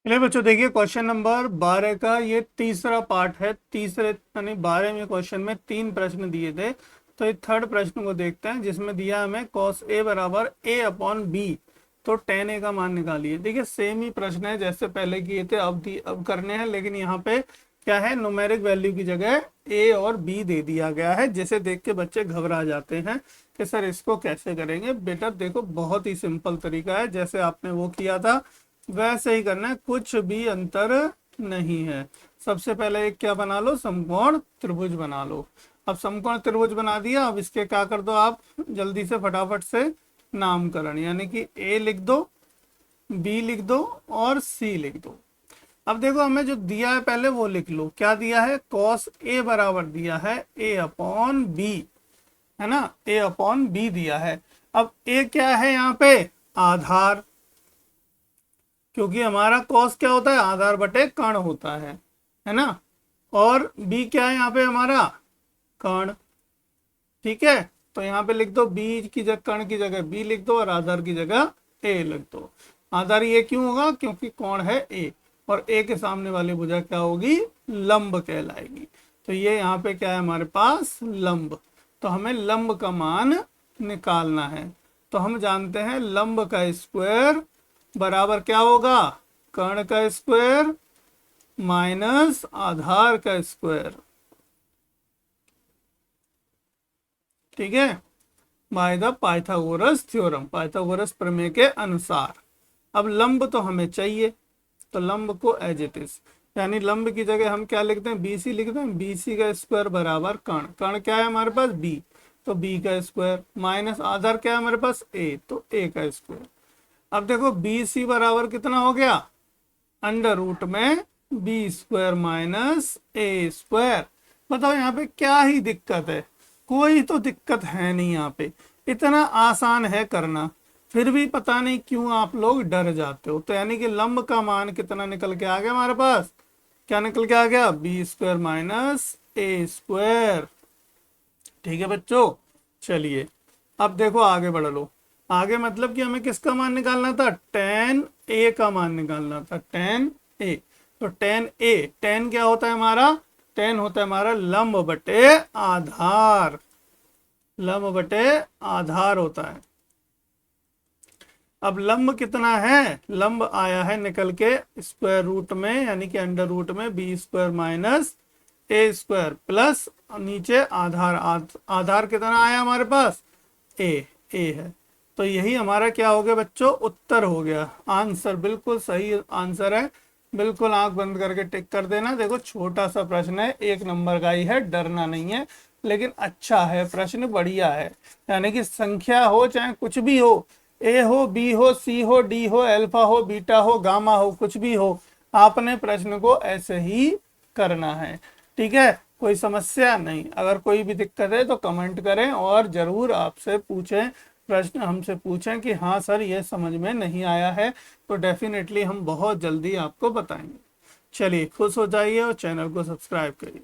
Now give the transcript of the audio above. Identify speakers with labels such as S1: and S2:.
S1: चलिए बच्चों, देखिए क्वेश्चन नंबर 12 का ये तीसरा पार्ट है। तीसरे यानी 12वें क्वेश्चन में 3 प्रश्न दिए थे, तो ये थर्ड प्रश्न को देखते हैं जिसमें दिया हमें cos a बराबर a अपॉन बी, तो tan a का मान निकालिए। देखिए सेम ही प्रश्न है जैसे पहले किए थे, अब करने हैं, लेकिन यहाँ पे क्या है, न्यूमेरिक वैल्यू की जगह a और b दे दिया गया है, जिसे देख के बच्चे घबरा जाते हैं कि सर इसको कैसे करेंगे। बेटा देखो, बहुत ही सिंपल तरीका है, जैसे आपने वो किया था वैसे ही करना है, कुछ भी अंतर नहीं है। सबसे पहले एक क्या बना लो, समकोण त्रिभुज बना लो। अब समकोण त्रिभुज बना दिया, अब इसके क्या कर दो आप जल्दी से फटाफट से नामकरण, यानी कि ए लिख दो, बी लिख दो और सी लिख दो। अब देखो हमें जो दिया है पहले वो लिख लो। क्या दिया है, cos ए बराबर दिया है a अपॉन बी, है ना, a अपॉन बी दिया है। अब a क्या है यहाँ पे, आधार, क्योंकि हमारा कॉस क्या होता है, आधार बटे कर्ण होता है ना। और बी क्या है यहाँ पे हमारा, कर्ण। ठीक है, तो यहाँ पे लिख दो बी की जगह, कर्ण की जगह बी लिख दो और आधार की जगह ए लिख दो। आधार ये क्यों होगा, क्योंकि कोण है ए, और ए के सामने वाली भुजा क्या होगी, लंब कहलाएगी। तो ये यहाँ पे क्या है हमारे पास, लंब। तो हमें लंब का मान निकालना है। तो हम जानते हैं लंब का स्क्वायर बराबर क्या होगा, कर्ण का स्क्वायर माइनस आधार का स्क्वायर। ठीक है, by the Pythagoras theorem, Pythagoras प्रमेय के अनुसार। अब लंब तो हमें चाहिए, तो लंब को एज इट इज, यानी लंब की जगह हम क्या लिखते हैं, बीसी लिखते हैं। बीसी का स्क्वायर बराबर कर्ण, कर्ण क्या है हमारे पास, बी, तो बी का स्क्वायर माइनस आधार क्या है हमारे पास, ए, तो ए का स्क्वायर। अब देखो बी सी बराबर कितना हो गया, अंडर रूट में बी स्क्वायर माइनस ए स्क्वायर। बताओ यहाँ पे क्या ही दिक्कत है, कोई तो दिक्कत है नहीं यहाँ पे, इतना आसान है करना, फिर भी पता नहीं क्यों आप लोग डर जाते हो। तो यानी कि लंब का मान कितना निकल के आ गया हमारे पास, क्या निकल के आ गया, बी स्क्वायर माइनस ए स्क्वायर। ठीक है बच्चों, चलिए अब देखो आगे बढ़ लो। आगे मतलब कि हमें किसका मान निकालना था, tan a का मान निकालना था, tan a। तो tan a, tan क्या होता है हमारा, tan होता है हमारा लंब बटे आधार, लंब बटे आधार होता है। अब लंब कितना है, लंब आया है निकल के स्क्वायर रूट में, यानी कि अंडर रूट में बी स्क्वायर माइनस ए स्क्वायर प्लस नीचे आधार, आधार कितना आया हमारे पास, ए है। तो यही हमारा क्या हो गया बच्चों, उत्तर हो गया। आंसर बिल्कुल सही आंसर है, बिल्कुल आंख बंद करके टिक कर देना। देखो छोटा सा प्रश्न है, 1 नंबर का ही है, डरना नहीं है, लेकिन अच्छा है प्रश्न, बढ़िया है। यानी कि संख्या हो चाहे कुछ भी हो, ए हो, बी हो, सी हो, डी हो, अल्फा हो, बीटा हो, गामा हो, कुछ भी हो, आपने प्रश्न को ऐसे ही करना है। ठीक है, कोई समस्या नहीं। अगर कोई भी दिक्कत है तो कमेंट करें और जरूर आपसे पूछें, प्रश्न हमसे पूछें कि हाँ सर ये समझ में नहीं आया है, तो डेफिनेटली हम बहुत जल्दी आपको बताएंगे। चलिए खुश हो जाइए और चैनल को सब्सक्राइब करिए।